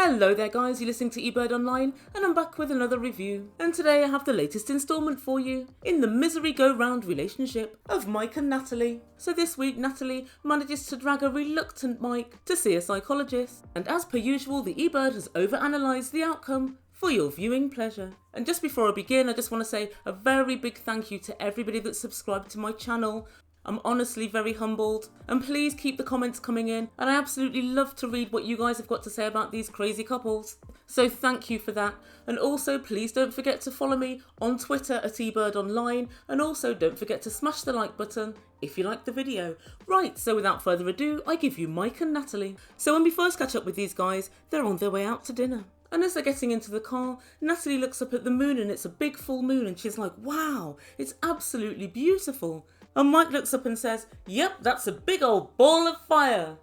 Hello there guys, you're listening to Ebird Online and I'm back with another review. And today I have the latest instalment for you in the misery go-round relationship of Mike and Natalie. So this week Natalie manages to drag a reluctant Mike to see a psychologist. And as per usual, the Ebird has overanalyzed the outcome for your viewing pleasure. And just before I begin, I just want to say a very big thank you to everybody that's subscribed to my channel. I'm honestly very humbled, and please keep the comments coming in, and I absolutely love to read what you guys have got to say about these crazy couples. So thank you for that, and also please don't forget to follow me on Twitter at Ebird Online, and also don't forget to smash the like button if you like the video. Right, so without further ado, I give you Mike and Natalie. So when we first catch up with these guys, they're on their way out to dinner. And as they're getting into the car, Natalie looks up at the moon and it's a big full moon and she's like, wow, it's absolutely beautiful. And Mike looks up and says, yep, that's a big old ball of fire.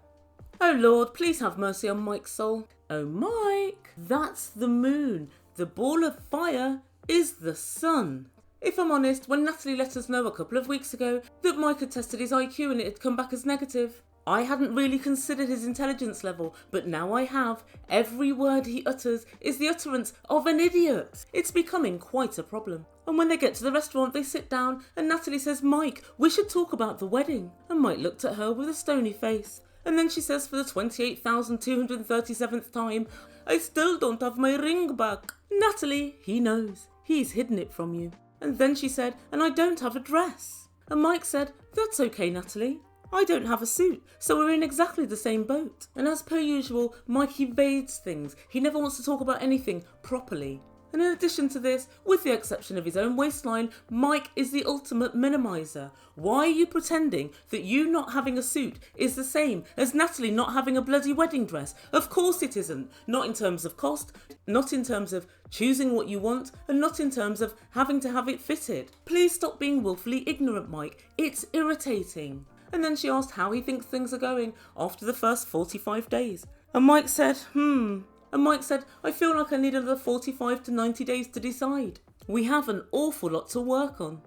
Oh Lord, please have mercy on Mike's soul. Oh Mike, that's the moon. The ball of fire is the sun. If I'm honest, when Natalie let us know a couple of weeks ago that Mike had tested his IQ and it had come back as negative, I hadn't really considered his intelligence level, but now I have. Every word he utters is the utterance of an idiot. It's becoming quite a problem. And when they get to the restaurant, they sit down and Natalie says, Mike, we should talk about the wedding. And Mike looked at her with a stony face. And then she says for the 28,237th time, I still don't have my ring back. Natalie, he knows. He's hidden it from you. And then she said, and I don't have a dress. And Mike said, that's okay, Natalie. I don't have a suit, so we're in exactly the same boat. And as per usual, Mike evades things. He never wants to talk about anything properly. And in addition to this, with the exception of his own waistline, Mike is the ultimate minimiser. Why are you pretending that you not having a suit is the same as Natalie not having a bloody wedding dress? Of course it isn't. Not in terms of cost, not in terms of choosing what you want, and not in terms of having to have it fitted. Please stop being willfully ignorant, Mike. It's irritating. And then she asked how he thinks things are going after the first 45 days. And Mike said, And Mike said, I feel like I need another 45 to 90 days to decide. We have an awful lot to work on.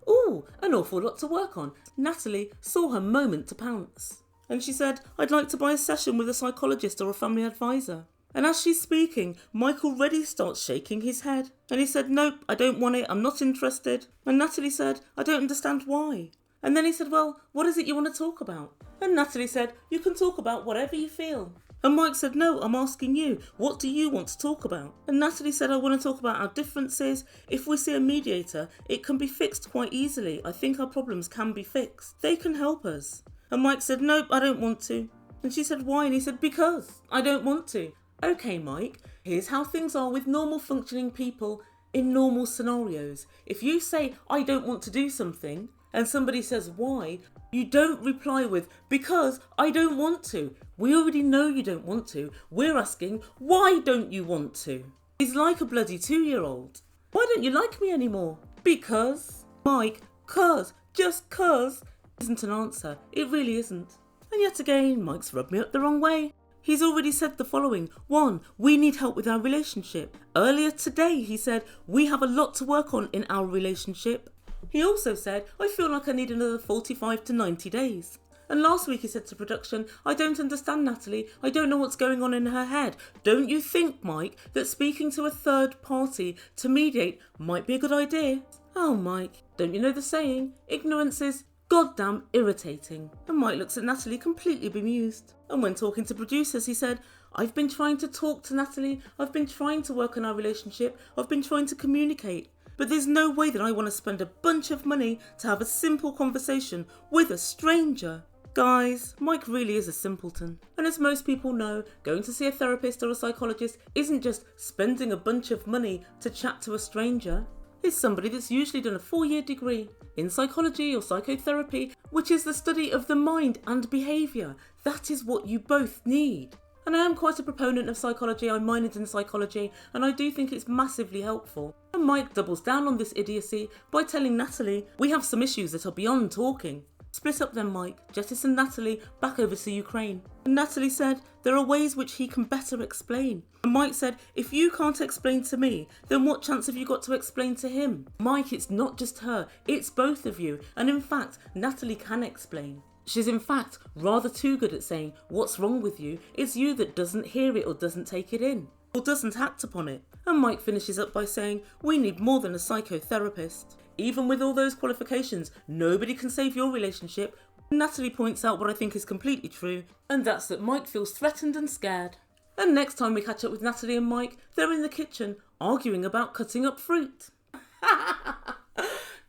Ooh, an awful lot to work on. Natalie saw her moment to pounce. And she said, I'd like to buy a session with a psychologist or a family advisor. And as she's speaking, Mike already starts shaking his head. And he said, nope, I don't want it, I'm not interested. And Natalie said, I don't understand why. And then he said, well, what is it you want to talk about? And Natalie said, you can talk about whatever you feel. And Mike said, no, I'm asking you, what do you want to talk about? And Natalie said, I want to talk about our differences. If we see a mediator, it can be fixed quite easily. I think our problems can be fixed. They can help us. And Mike said, nope, I don't want to. And she said, why? And he said, because I don't want to. Okay, Mike, here's how things are with normal functioning people in normal scenarios. If you say, I don't want to do something, and somebody says why, you don't reply with, because I don't want to. We already know you don't want to. We're asking, why don't you want to? He's like a bloody 2-year-old. Why don't you like me anymore? Because. Mike, just cause isn't an answer. It really isn't. And yet again, Mike's rubbed me up the wrong way. He's already said the following. 1, we need help with our relationship. Earlier today, he said, we have a lot to work on in our relationship. He also said, I feel like I need another 45 to 90 days. And last week he said to production, I don't understand Natalie, I don't know what's going on in her head. Don't you think, Mike, that speaking to a third party to mediate might be a good idea? Oh, Mike, don't you know the saying, ignorance is goddamn irritating. And Mike looks at Natalie completely bemused. And when talking to producers, he said, I've been trying to talk to Natalie, I've been trying to work on our relationship, I've been trying to communicate. But there's no way that I want to spend a bunch of money to have a simple conversation with a stranger. Guys, Mike really is a simpleton. And as most people know, going to see a therapist or a psychologist isn't just spending a bunch of money to chat to a stranger. It's somebody that's usually done a 4-year degree in psychology or psychotherapy, which is the study of the mind and behaviour. That is what you both need. And I am quite a proponent of psychology, I minored in psychology, and I do think it's massively helpful. And Mike doubles down on this idiocy by telling Natalie, we have some issues that are beyond talking. Split up then, Mike, jettison Natalie back over to Ukraine. And Natalie said, there are ways which he can better explain. And Mike said, if you can't explain to me, then what chance have you got to explain to him? Mike, it's not just her, it's both of you. And in fact, Natalie can explain. She's in fact rather too good at saying what's wrong with you. It's you that doesn't hear it or doesn't take it in or doesn't act upon it. And Mike finishes up by saying, we need more than a psychotherapist. Even with all those qualifications, nobody can save your relationship. Natalie points out what I think is completely true, and that's that Mike feels threatened and scared. And next time we catch up with Natalie and Mike, they're in the kitchen arguing about cutting up fruit.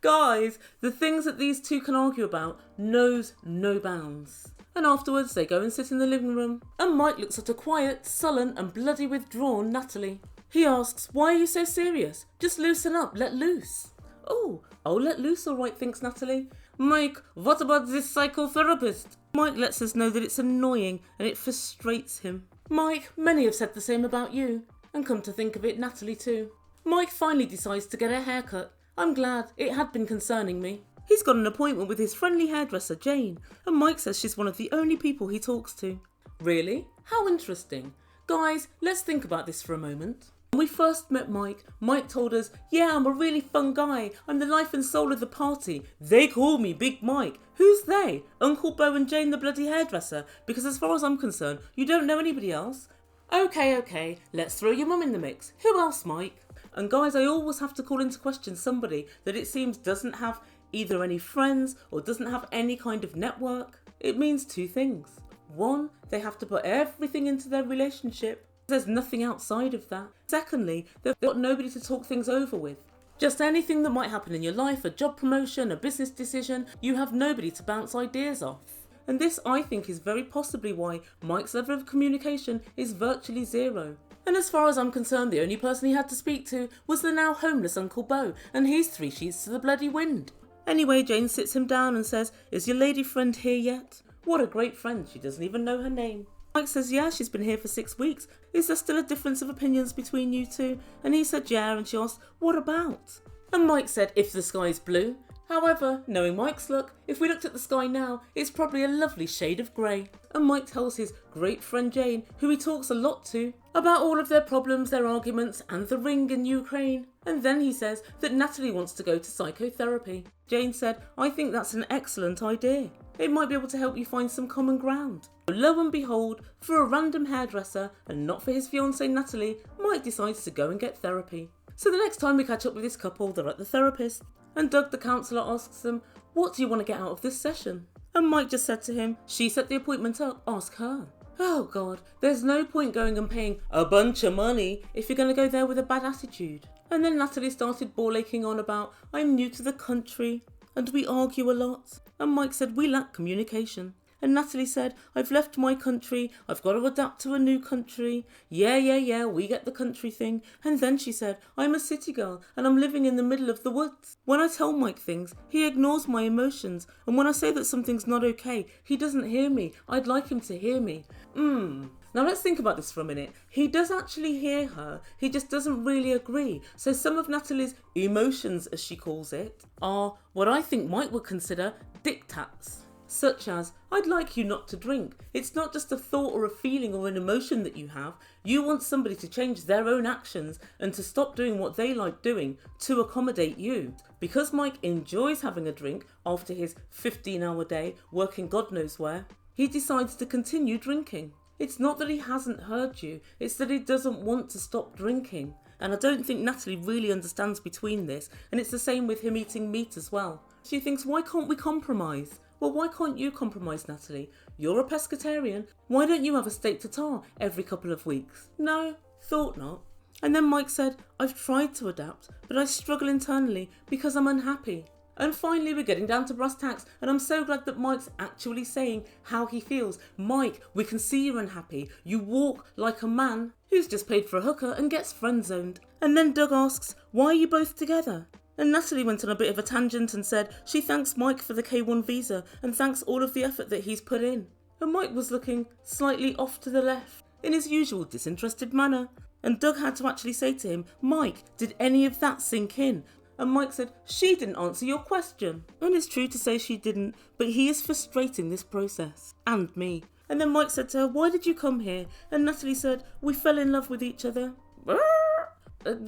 Guys, the things that these two can argue about knows no bounds. And afterwards they go and sit in the living room, and Mike looks at a quiet, sullen and bloody withdrawn Natalie. He asks, why are you so serious? Just loosen up, let loose. Oh, I'll let loose all right, thinks Natalie. Mike, what about this psychotherapist? Mike lets us know that it's annoying and it frustrates him. Mike, many have said the same about you. And come to think of it, Natalie too. Mike finally decides to get a haircut. I'm glad, it had been concerning me. He's got an appointment with his friendly hairdresser, Jane, and Mike says she's one of the only people he talks to. Really? How interesting. Guys, let's think about this for a moment. When we first met Mike, Mike told us, yeah, I'm a really fun guy. I'm the life and soul of the party. They call me Big Mike. Who's they? Uncle Beau and Jane the bloody hairdresser? Because as far as I'm concerned, you don't know anybody else. Okay, let's throw your mum in the mix. Who else, Mike? And guys, I always have to call into question somebody that it seems doesn't have either any friends or doesn't have any kind of network. It means two things. One, they have to put everything into their relationship. There's nothing outside of that. Secondly, they've got nobody to talk things over with. Just anything that might happen in your life, a job promotion, a business decision, you have nobody to bounce ideas off. And this, I think, is very possibly why Mike's level of communication is virtually zero. And as far as I'm concerned, the only person he had to speak to was the now homeless Uncle Beau, and he's 3 sheets to the bloody wind. Anyway, Jane sits him down and says, is your lady friend here yet? What a great friend, she doesn't even know her name. Mike says, yeah, she's been here for 6 weeks. Is there still a difference of opinions between you two? And he said, yeah, and she asked, what about? And Mike said, if the sky's blue. However, knowing Mike's luck, if we looked at the sky now, it's probably a lovely shade of grey. And Mike tells his great friend Jane, who he talks a lot to, about all of their problems, their arguments, and the ring in Ukraine. And then he says that Natalie wants to go to psychotherapy. Jane said, I think that's an excellent idea. It might be able to help you find some common ground. Lo and behold, for a random hairdresser, and not for his fiancée Natalie, Mike decides to go and get therapy. So the next time we catch up with this couple, they're at the therapist, and Doug the counsellor asks them, what do you want to get out of this session? And Mike just said to him, she set the appointment up, ask her. Oh God, there's no point going and paying a bunch of money if you're going to go there with a bad attitude. And then Natalie started ball aching on about, I'm new to the country, and we argue a lot. And Mike said, we lack communication. And Natalie said, I've left my country, I've got to adapt to a new country. Yeah, we get the country thing. And then she said, I'm a city girl and I'm living in the middle of the woods. When I tell Mike things, he ignores my emotions. And when I say that something's not okay, he doesn't hear me. I'd like him to hear me. Now let's think about this for a minute. He does actually hear her, he just doesn't really agree. So some of Natalie's emotions, as she calls it, are what I think Mike would consider diktats. Such as, I'd like you not to drink. It's not just a thought or a feeling or an emotion that you have. You want somebody to change their own actions and to stop doing what they like doing to accommodate you. Because Mike enjoys having a drink after his 15-hour day working God knows where, he decides to continue drinking. It's not that he hasn't heard you, it's that he doesn't want to stop drinking. And I don't think Natalie really understands between this, and it's the same with him eating meat as well. She thinks, why can't we compromise? Well, why can't you compromise, Natalie? You're a pescatarian. Why don't you have a steak tartare every couple of weeks? No, thought not. And then Mike said, I've tried to adapt, but I struggle internally because I'm unhappy. And finally, we're getting down to brass tacks, and I'm so glad that Mike's actually saying how he feels. Mike, we can see you're unhappy. You walk like a man who's just paid for a hooker and gets friend-zoned. And then Doug asks, why are you both together? And Natalie went on a bit of a tangent and said she thanks Mike for the K1 visa and thanks all of the effort that he's put in. And Mike was looking slightly off to the left in his usual disinterested manner. And Doug had to actually say to him, Mike, did any of that sink in? And Mike said, she didn't answer your question. And it's true to say she didn't, but he is frustrating this process. And me. And then Mike said to her, why did you come here? And Natalie said, we fell in love with each other.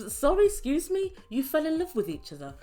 Sorry, excuse me? You fell in love with each other?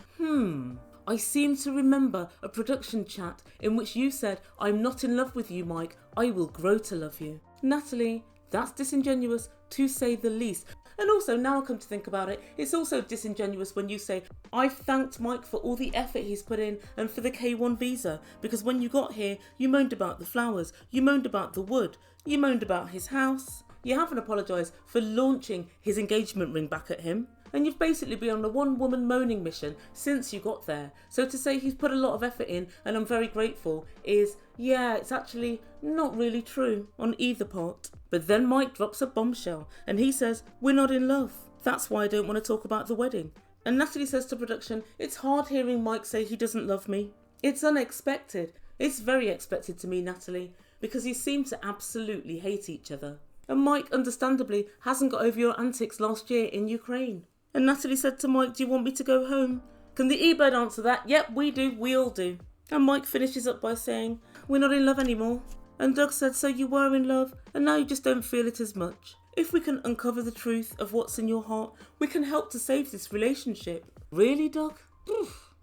I seem to remember a production chat in which you said, I'm not in love with you, Mike. I will grow to love you. Natalie, that's disingenuous to say the least. And also, now I come to think about it, it's also disingenuous when you say, I've thanked Mike for all the effort he's put in and for the K1 visa, because when you got here, you moaned about the flowers, you moaned about the wood, you moaned about his house. You haven't apologised for launching his engagement ring back at him. And you've basically been on a one-woman moaning mission since you got there. So to say he's put a lot of effort in and I'm very grateful is, yeah, it's actually not really true on either part. But then Mike drops a bombshell and he says, we're not in love. That's why I don't want to talk about the wedding. And Natalie says to production, it's hard hearing Mike say he doesn't love me. It's unexpected. It's very expected to me, Natalie, because you seem to absolutely hate each other. And Mike, understandably, hasn't got over your antics last year in Ukraine. And Natalie said to Mike, do you want me to go home? Can the Ebird answer that? Yep, we do. We all do. And Mike finishes up by saying, we're not in love anymore. And Doug said, so you were in love and now you just don't feel it as much. If we can uncover the truth of what's in your heart, we can help to save this relationship. Really, Doug?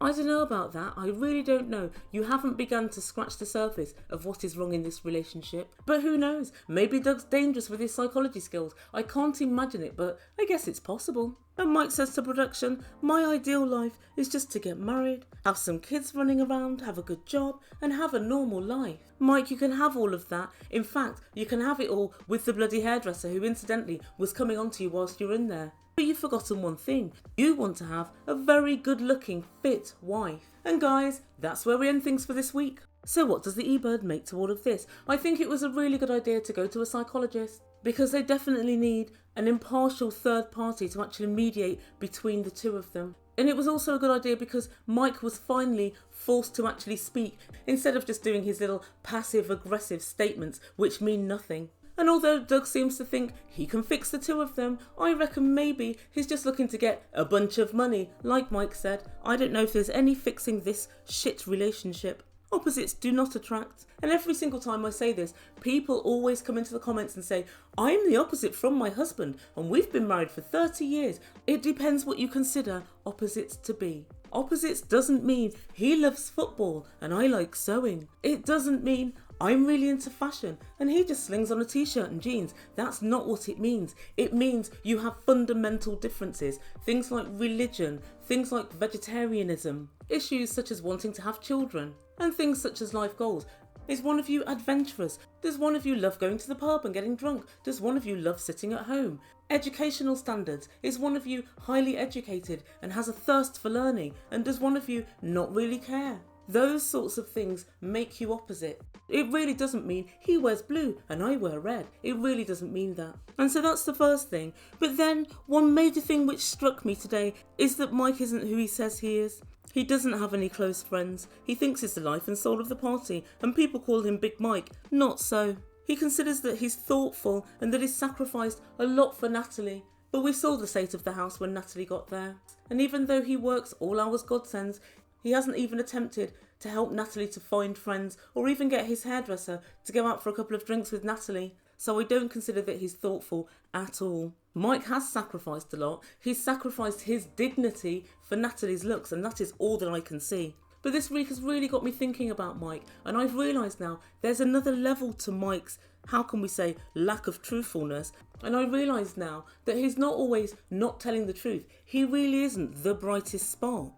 I don't know about that. I really don't know. You haven't begun to scratch the surface of what is wrong in this relationship. But who knows? Maybe Doug's dangerous with his psychology skills. I can't imagine it, but I guess it's possible. And Mike says to production, my ideal life is just to get married, have some kids running around, have a good job, and have a normal life. Mike, you can have all of that. In fact, you can have it all with the bloody hairdresser who incidentally was coming on to you whilst you were in there. But you've forgotten one thing. You want to have a very good-looking, fit wife. And guys, that's where we end things for this week. So what does the Ebird make to all of this? I think it was a really good idea to go to a psychologist, because they definitely need an impartial third party to actually mediate between the two of them. And it was also a good idea because Mike was finally forced to actually speak, instead of just doing his little passive-aggressive statements which mean nothing. And although Doug seems to think he can fix the two of them, I reckon maybe he's just looking to get a bunch of money, like Mike said. I don't know if there's any fixing this shit relationship. Opposites do not attract. And every single time I say this, people always come into the comments and say, I'm the opposite from my husband and we've been married for 30 years. It depends what you consider opposites to be. Opposites doesn't mean he loves football and I like sewing. It doesn't mean I'm really into fashion and he just slings on a t-shirt and jeans. That's not what it means. It means you have fundamental differences. Things like religion, things like vegetarianism, issues such as wanting to have children, and things such as life goals. Is one of you adventurous? Does one of you love going to the pub and getting drunk? Does one of you love sitting at home? Educational standards. Is one of you highly educated and has a thirst for learning? And does one of you not really care? Those sorts of things make you opposite. It really doesn't mean he wears blue and I wear red. It really doesn't mean that. And so that's the first thing. But then one major thing which struck me today is that Mike isn't who he says he is. He doesn't have any close friends. He thinks he's the life and soul of the party and people call him Big Mike. Not so. He considers that he's thoughtful and that he's sacrificed a lot for Natalie. But we saw the state of the house when Natalie got there. And even though he works all hours God sends, he hasn't even attempted to help Natalie to find friends or even get his hairdresser to go out for a couple of drinks with Natalie. So I don't consider that he's thoughtful at all. Mike has sacrificed a lot. He's sacrificed his dignity for Natalie's looks, and that is all that I can see. But this week has really got me thinking about Mike, and I've realised now there's another level to Mike's, how can we say, lack of truthfulness. And I realise now that he's not always not telling the truth. He really isn't the brightest spark.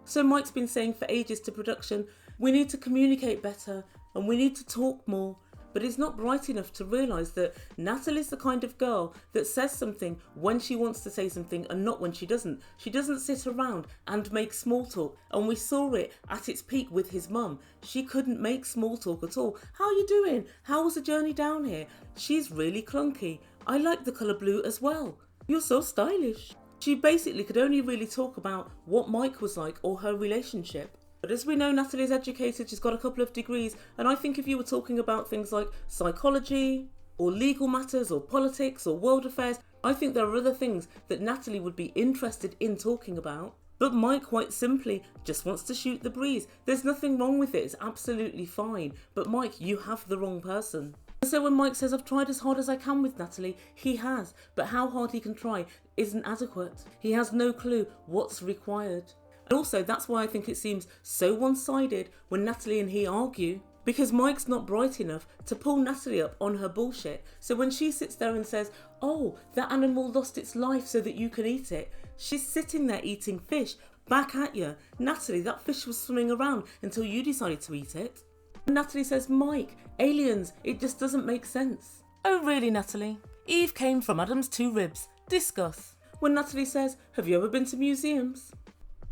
So Mike's been saying for ages to production, we need to communicate better and we need to talk more. But he's not bright enough to realise that Natalie's the kind of girl that says something when she wants to say something and not when she doesn't. She doesn't sit around and make small talk. And we saw it at its peak with his mum. She couldn't make small talk at all. How are you doing? How was the journey down here? She's really clunky. I like the colour blue as well. You're so stylish. She basically could only really talk about what Mike was like or her relationship. But as we know, Natalie's educated, she's got a couple of degrees, and I think if you were talking about things like psychology, or legal matters, or politics, or world affairs, I think there are other things that Natalie would be interested in talking about. But Mike quite simply just wants to shoot the breeze. There's nothing wrong with it, it's absolutely fine. But Mike, you have the wrong person. So when Mike says, I've tried as hard as I can with Natalie, he has, but how hard he can try isn't adequate. He has no clue what's required. And also, that's why I think it seems so one-sided when Natalie and he argue. Because Mike's not bright enough to pull Natalie up on her bullshit. So when she sits there and says, oh, that animal lost its life so that you can eat it, she's sitting there eating fish back at you. Natalie, that fish was swimming around until you decided to eat it. And Natalie says, Mike, aliens, it just doesn't make sense. Oh really, Natalie? Eve came from Adam's two ribs. Discuss. When Natalie says, have you ever been to museums?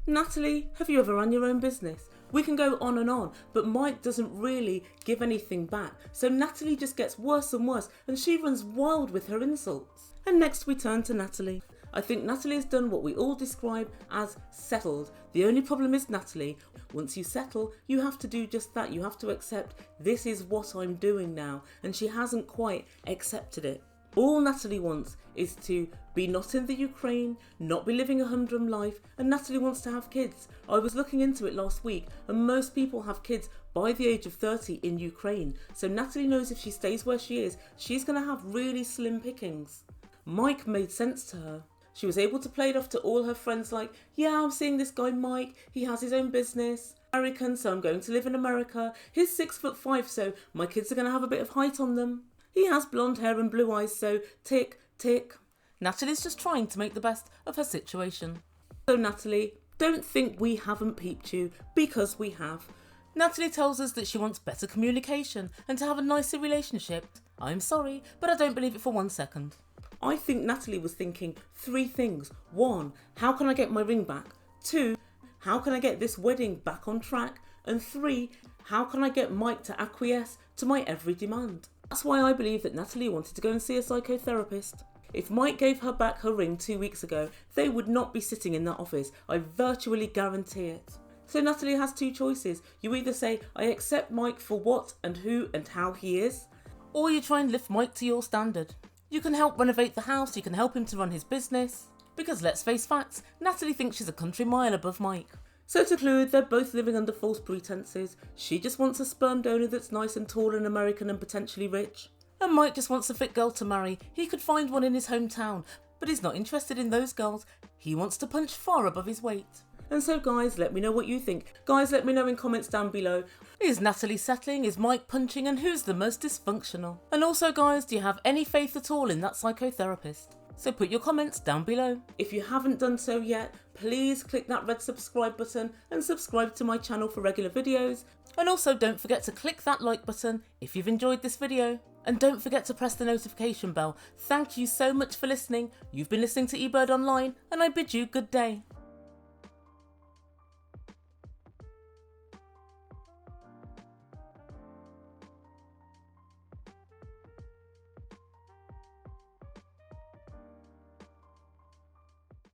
Natalie, have you ever run your own business? We can go on, but Mike doesn't really give anything back. So Natalie just gets worse and worse and she runs wild with her insults. And next we turn to Natalie. I think Natalie has done what we all describe as settled. The only problem is, Natalie, once you settle, you have to do just that. You have to accept this is what I'm doing now. And she hasn't quite accepted it. All Natalie wants is to be not in the Ukraine, not be living a humdrum life, and Natalie wants to have kids. I was looking into it last week, and most people have kids by the age of 30 in Ukraine. So Natalie knows if she stays where she is, she's going to have really slim pickings. Mike made sense to her. She was able to play it off to all her friends like, yeah, I'm seeing this guy Mike, he has his own business. American, so I'm going to live in America. He's 6'5", so my kids are going to have a bit of height on them. He has blonde hair and blue eyes, so tick, tick. Natalie's just trying to make the best of her situation. So Natalie, don't think we haven't peeped you, because we have. Natalie tells us that she wants better communication and to have a nicer relationship. I'm sorry, but I don't believe it for 1 second. I think Natalie was thinking 3 things. 1, how can I get my ring back? 2, how can I get this wedding back on track? And 3, how can I get Mike to acquiesce to my every demand? That's why I believe that Natalie wanted to go and see a psychotherapist. If Mike gave her back her ring 2 weeks ago, they would not be sitting in that office. I virtually guarantee it. So Natalie has 2 choices. You either say, I accept Mike for what and who and how he is, or you try and lift Mike to your standard. You can help renovate the house, you can help him to run his business. Because let's face facts, Natalie thinks she's a country mile above Mike. So to conclude, they're both living under false pretenses. She just wants a sperm donor that's nice and tall and American and potentially rich. And Mike just wants a fit girl to marry. He could find one in his hometown, but he's not interested in those girls. He wants to punch far above his weight. And so guys, let me know what you think. Guys, let me know in comments down below. Is Natalie settling? Is Mike punching? And who's the most dysfunctional? And also guys, do you have any faith at all in that psychotherapist? So put your comments down below. If you haven't done so yet, please click that red subscribe button and subscribe to my channel for regular videos. And also don't forget to click that like button if you've enjoyed this video. And don't forget to press the notification bell. Thank you so much for listening. You've been listening to Ebird Online and I bid you good day.